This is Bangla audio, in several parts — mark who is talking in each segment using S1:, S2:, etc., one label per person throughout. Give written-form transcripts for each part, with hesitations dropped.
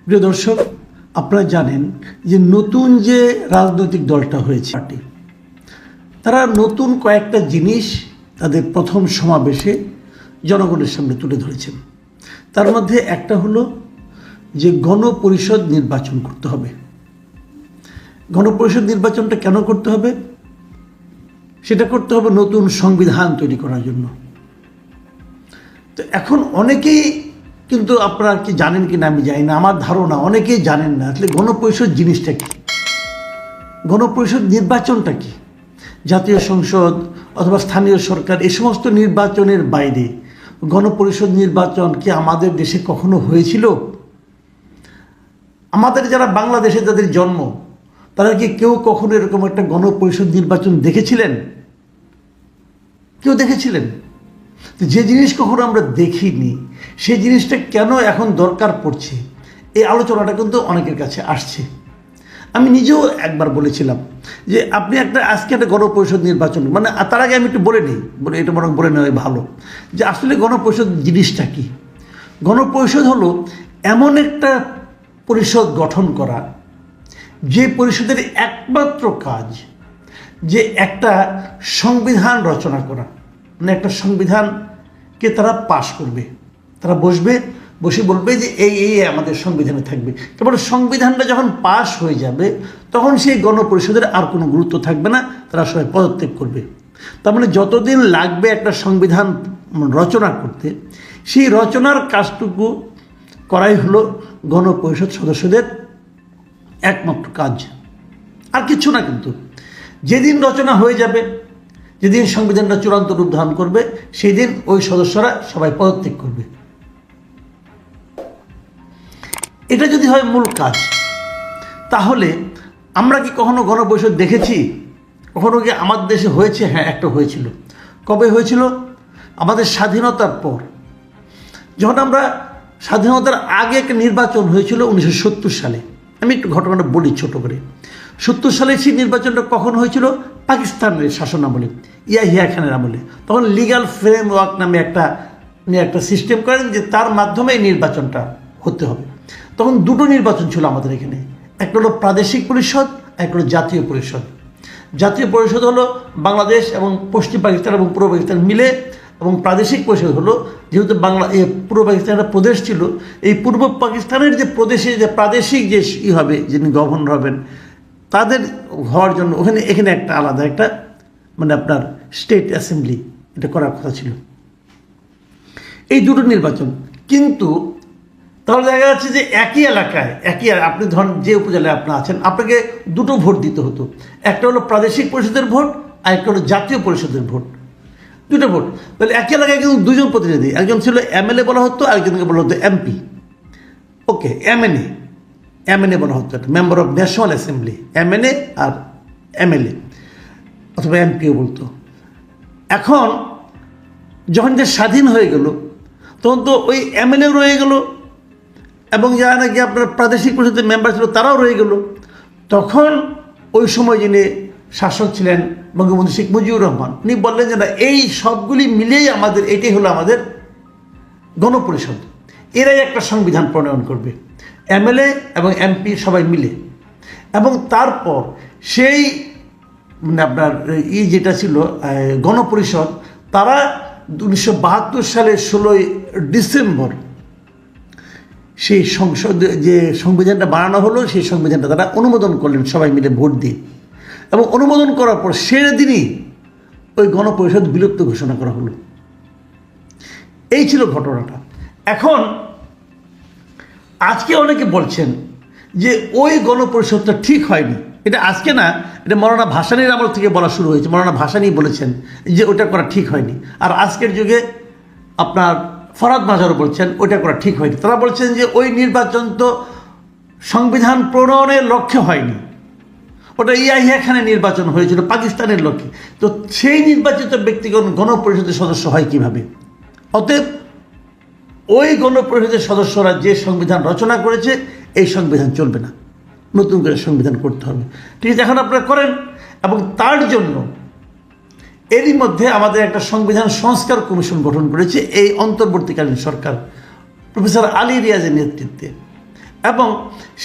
S1: প্রিয় দর্শক, আপনারা জানেন যে নতুন যে রাজনৈতিক দলটা হয়েছে পার্টি, তারা নতুন কয়েকটা জিনিস তাদের প্রথম সমাবেশে জনগণের সামনে তুলে ধরেছেন। তার মধ্যে একটা হলো যে গণপরিষদ নির্বাচন করতে হবে। গণপরিষদ নির্বাচনটা কেন করতে হবে? সেটা করতে হবে নতুন সংবিধান তৈরি করার জন্য। তো এখন অনেকেই কিন্তু আপনারা কি জানেন কি না আমি জানি না, আমার ধারণা অনেকেই জানেন না আসলে গণপরিষদ জিনিসটা কি, গণপরিষদ নির্বাচনটা কি। জাতীয় সংসদ অথবা স্থানীয় সরকার এই সমস্ত নির্বাচনের বাইরে গণপরিষদ নির্বাচন কি আমাদের দেশে কখনো হয়েছিল? আমাদের যারা বাংলাদেশে যাদের জন্ম, তারা কি কেউ কখনো এরকম একটা গণপরিষদ নির্বাচন দেখেছিলেন? কেউ দেখেছিলেন? যে জিনিস কখনো আমরা দেখিনি, সেই জিনিসটা কেন এখন দরকার পড়ছে, এই আলোচনাটা কিন্তু অনেকের কাছে আসছে। আমি নিজেও একবার বলেছিলাম যে আপনি আজকে একটা গণপরিষদ নির্বাচন, মানে তার আগে আমি একটু বলে নিই, এটা বরং বলে নেওয়াই ভালো যে আসলে গণপরিষদ জিনিসটা কি। গণপরিষদ হলো এমন একটা পরিষদ গঠন করা, যে পরিষদের একমাত্র কাজ যে একটা সংবিধান রচনা করা, মানে একটা সংবিধানকে তারা পাশ করবে। তারা বসে বলবে যে এই আমাদের সংবিধানে থাকবে। কেবল সংবিধানটা যখন পাশ হয়ে যাবে তখন সেই গণপরিষদের আর কোনো গুরুত্ব থাকবে না, তারা সবাই পদত্যাগ করবে। তার মানে যতদিন লাগবে একটা সংবিধান রচনা করতে, সেই রচনার কাজটুকু করাই হলো গণপরিষদ সদস্যদের একমাত্র কাজ, আর কিছু না। কিন্তু যেদিন রচনা হয়ে যাবে, যেদিন সংবিধানটা চূড়ান্ত রূপ ধারণ করবে, সেই দিন ওই সদস্যরা সবাই পদত্যাগ করবে। এটা যদি হয় মূল কাজ, তাহলে আমরা কি কখনো গণপরিষদ দেখেছি? কখনো কি আমাদের দেশে হয়েছে? হ্যাঁ, একটা হয়েছিল। কবে হয়েছিল? আমাদের স্বাধীনতার পর। যখন আমরা স্বাধীনতার আগে একটা নির্বাচন হয়েছিল 1970 সালে। আমি একটু ঘটনাটা বলি ছোট করে। 70 সালে সেই নির্বাচনটা কখন হয়েছিল? পাকিস্তানের শাসন আমলে, ইয়াহিয়া খানের আমলে। তখন লিগ্যাল ফ্রেমওয়ার্ক নামে একটা সিস্টেম করেন যে তার মাধ্যমে এই নির্বাচনটা হতে হবে। তখন দুটো নির্বাচন ছিল আমাদের এখানে, একটা হলো প্রাদেশিক পরিষদ, একটা হলো জাতীয় পরিষদ। জাতীয় পরিষদ হলো বাংলাদেশ এবং পশ্চিম পাকিস্তান এবং পূর্ব পাকিস্তান মিলে, এবং প্রাদেশিক পরিষদ হলো যেহেতু পূর্ব পাকিস্তান একটা প্রদেশ ছিল, এই পূর্ব পাকিস্তানের যে প্রদেশে যে প্রাদেশিক যে হবে, যিনি গভর্নর হবেন, তাদের হওয়ার জন্য এখানে একটা আলাদা একটা মানে আপনার স্টেট অ্যাসেম্বলি এটা করার কথা ছিল। এই দুটো নির্বাচন, কিন্তু তাহলে দেখা যাচ্ছে যে একই এলাকায় আপনি ধরেন যে উপজেলায় আপনি আছেন, আপনাকে দুটো ভোট দিতে হতো। একটা হলো প্রাদেশিক পরিষদের ভোট, আর একটা হলো জাতীয় পরিষদের ভোট। দুটো ভোট। তাহলে একই এলাকায় কিন্তু দুজন প্রতিনিধি, একজন ছিল এমএলএ বলা হতো, আরেকজনকে বলা হতো এমপি। ওকে, এমএনএ বলা হতো, একটা member of national assembly, MNA আর এমএলএ অথবা এমপিও বলতো। এখন যখন যে স্বাধীন হয়ে গেল, তখন তো ওই এমএলএ রয়ে গেল, এবং যারা নাকি আপনার প্রাদেশিক পরিষদের মেম্বার ছিল তারাও রয়ে গেল। তখন ওই সময় যিনি শাসক ছিলেন বঙ্গবন্ধু শেখ মুজিবুর রহমান, উনি বললেন যে না, এই সবগুলি মিলেই এটাই হলো আমাদের গণপরিষদ। এরাই একটা সংবিধান প্রণয়ন করবে, এমএলএ এবং এমপি সবাই মিলে। এবং তারপর সেই মানে আপনার যেটা ছিল গণপরিষদ, তারা 1972 সালের 16ই ডিসেম্বর সেই যে সংবিধানটা বানানো হলো, সেই সংবিধানটা তারা অনুমোদন করলেন সবাই মিলে ভোট দিয়ে। এবং অনুমোদন করার পর সেদিনই ওই গণপরিষদ বিলুপ্ত ঘোষণা করা হলো। এই ছিল ঘটনাটা। এখন আজকে অনেকে বলছেন যে ওই গণপরিষদটা ঠিক হয়নি। এটা আজকে না, এটা মৌলানা ভাসানীর আমল থেকে বলা শুরু হয়েছে। মৌলানা ভাসানী বলেছেন যে ওটা করা ঠিক হয়নি। আর আজকের যুগে আপনার ফরহাদ মাজারও বলছেন ওইটা করা ঠিক হয়নি। তারা বলছেন যে ওই নির্বাচন তো সংবিধান প্রণয়নের লক্ষ্যে হয়নি, ওটা ইয়াহিয়া খানের নির্বাচন হয়েছিল পাকিস্তানের লক্ষ্যে। তো সেই নির্বাচিত ব্যক্তিগণ গণপরিষদের সদস্য হয় কিভাবে? অতএব ওই গণপরিষদের সদস্যরা যে সংবিধান রচনা করেছে, এই সংবিধান চলবে না, নতুন করে সংবিধান করতে হবে। ঠিক আছে, এখন আপনারা করেন। এবং তার জন্য এরই মধ্যে আমাদের একটা সংবিধান সংস্কার কমিশন গঠন করেছে এই অন্তর্বর্তীকালীন সরকার, প্রফেসর আলী রিয়াজের নেতৃত্বে। এবং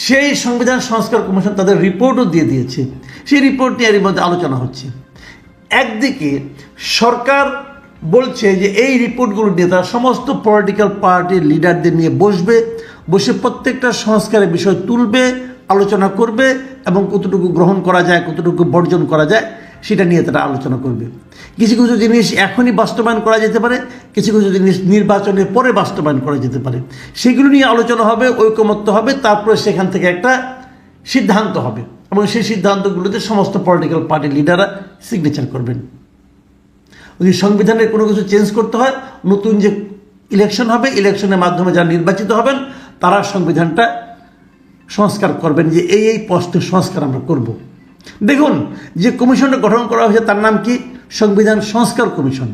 S1: সেই সংবিধান সংস্কার কমিশন তাদের রিপোর্টও দিয়ে দিয়েছে। সেই রিপোর্ট নিয়ে এর মধ্যে আলোচনা হচ্ছে। একদিকে সরকার বলছে যে এই রিপোর্টগুলো নিয়ে তারা সমস্ত পলিটিক্যাল পার্টির লিডারদের নিয়ে বসে প্রত্যেকটা সংস্কারের বিষয় তুলবে, আলোচনা করবে এবং কতটুকু গ্রহণ করা যায়, কতটুকু বর্জন করা যায় সেটা নিয়ে তারা আলোচনা করবে। কিছু কিছু জিনিস এখনই বাস্তবায়ন করা যেতে পারে, কিছু কিছু জিনিস নির্বাচনের পরে বাস্তবায়ন করা যেতে পারে। সেগুলো নিয়ে আলোচনা হবে, ঐকমত্য হবে, তারপরে সেখান থেকে একটা সিদ্ধান্ত হবে এবং সেই সিদ্ধান্তগুলোতে সমস্ত পলিটিক্যাল পার্টির লিডাররা সিগনেচার করবেন। যদি সংবিধানের কোনো কিছু চেঞ্জ করতে হয়, নতুন যে ইলেকশন হবে, ইলেকশনের মাধ্যমে যারা নির্বাচিত হবেন তারা সংবিধানটা সংস্কার করবেন যে এই পোস্টের সংস্কার আমরা করব। দেখুন, যে কমিশনটা গঠন করা হয়েছে তার নাম কি? সংবিধান সংস্কার কমিশন।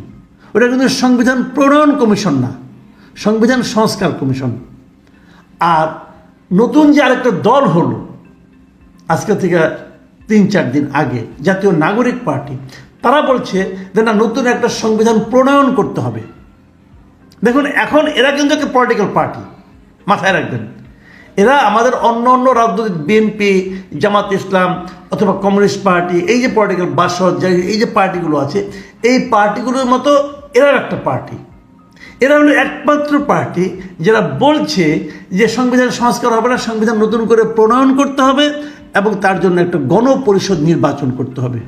S1: ওটা কিন্তু সংবিধান প্রণয়ন কমিশন না, সংবিধান সংস্কার কমিশন। আর নতুন যে আরেকটা দল হলো আজকে থেকে 3-4 দিন আগে, জাতীয় নাগরিক পার্টি, তারা বলছে যে না, নতুন একটা সংবিধান প্রণয়ন করতে হবে। দেখুন, এখন এরা কিন্তু একটা পলিটিক্যাল পার্টি, মাথায় রাখবেন। এরা আমাদের অন্য অন্য রাজনৈতিক বিএনপি, জামাত ইসলাম অথবা কমিউনিস্ট পার্টি, এই যে পলিটিক্যাল বাসদ, এই যে পার্টিগুলো আছে, এই পার্টিগুলোর মতো এরা একটা পার্টি। এরা হলো একমাত্র পার্টি যারা বলছে যে সংবিধান সংস্কার হবে না, সংবিধান নতুন করে প্রণয়ন করতে হবে এবং তার জন্য একটা গণপরিষদ নির্বাচন করতে হবে।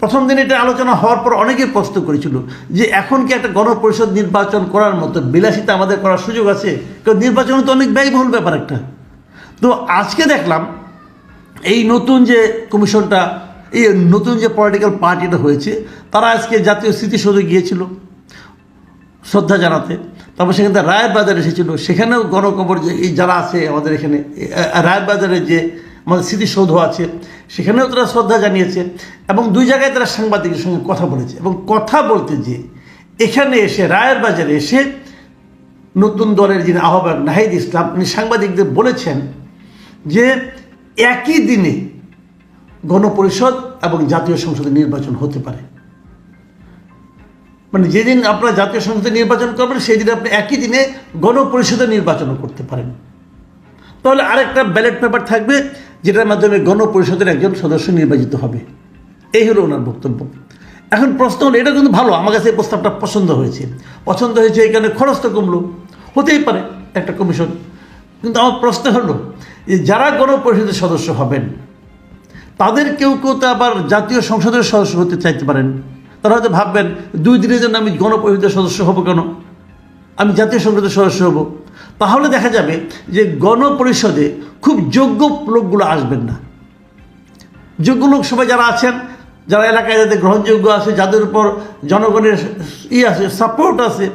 S1: প্রথম দিন এটা আলোচনা হওয়ার পর অনেকে প্রশ্ন করেছিল যে এখন কি একটা গণপরিষদ নির্বাচন করার মতো বিলাসিতা আমাদের করার সুযোগ আছে? কারণ নির্বাচন তো অনেক ব্যয়বহুল ব্যাপার একটা। তো আজকে দেখলাম এই নতুন যে কমিশনটা, এই নতুন যে পলিটিক্যাল পার্টিটা হয়েছে, তারা আজকে জাতীয় স্মৃতিসৌধে গিয়েছিল শ্রদ্ধা জানাতে। তারপর সেখান থেকে রায়ের বাজার এসেছিল, সেখানেও গণকবর যে এই যারা আছে আমাদের এখানে রায়ের বাজারে যে আমাদের স্মৃতিসৌধ আছে সেখানেও তারা শ্রদ্ধা জানিয়েছে এবং 2 জায়গায় তারা সাংবাদিকের সঙ্গে কথা বলেছে। এবং কথা বলতে যে এখানে এসে রায়ের বাজারে এসে নতুন দলের যিনি আহ্বায়ক নাহিদ ইসলাম, উনি সাংবাদিকদের বলেছেন যে একই দিনে গণপরিষদ এবং জাতীয় সংসদের নির্বাচন হতে পারে। মানে যেদিন আপনারা জাতীয় সংসদে নির্বাচন করবেন সেই দিন আপনি একই দিনে গণপরিষদের নির্বাচনও করতে পারেন। তাহলে আরেকটা ব্যালট পেপার থাকবে যেটার মাধ্যমে গণপরিষদের একজন সদস্য নির্বাচিত হবে। এই হলো ওনার বক্তব্য। এখন প্রশ্ন হলো, এটা কিন্তু ভালো, আমার কাছে এই প্রস্তাবটা পছন্দ হয়েছে। এখানে খরচ তো কমলো, হতেই পারে একটা কমিশন। কিন্তু আমার প্রশ্ন হলো যে যারা গণপরিষদের সদস্য হবেন তাদের কেউ কেউ তো আবার জাতীয় সংসদের সদস্য হতে চাইতে পারেন। তারা হয়তো ভাববেন 2 দিনের জন্য আমি গণপরিষদের সদস্য হব কেন, আমি জাতীয় সংসদের সদস্য হব। তাহলে দেখা যাবে যে গণপরিষদে খুব যোগ্য লোকগুলো আসবেন না। যোগ্য লোক সবাই যারা আছেন, যারা এলাকায় যাদের গ্রহণযোগ্য আছে, যাদের উপর জনগণের আছে, সাপোর্ট আছে,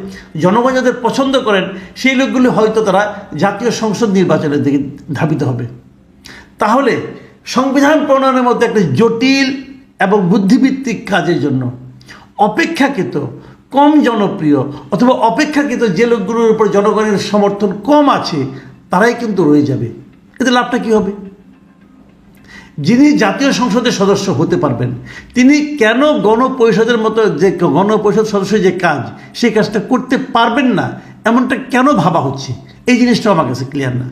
S1: জনগণ যাদের পছন্দ করেন, সেই লোকগুলি হয়তো তারা জাতীয় সংসদ নির্বাচনের দিকে ধাবিত হবে। তাহলে সংবিধান প্রণয়নের মধ্যে একটা জটিল এবং বুদ্ধিভিত্তিক কাজের জন্য অপেক্ষাকৃত কম জনপ্রিয় অথবা অপেক্ষাকৃত যে লোকগুলোর উপর জনগণের সমর্থন কম আছে তারাই কিন্তু রয়ে যাবে। এতে লাভটা কী হবে? যিনি জাতীয় সংসদের সদস্য হতে পারবেন তিনি কেন গণপরিষদের মতো যে গণপরিষদ সদস্যের যে কাজ সেই কাজটা করতে পারবেন না, এমনটা কেন ভাবা হচ্ছে? এই জিনিসটা আমার কাছে ক্লিয়ার না।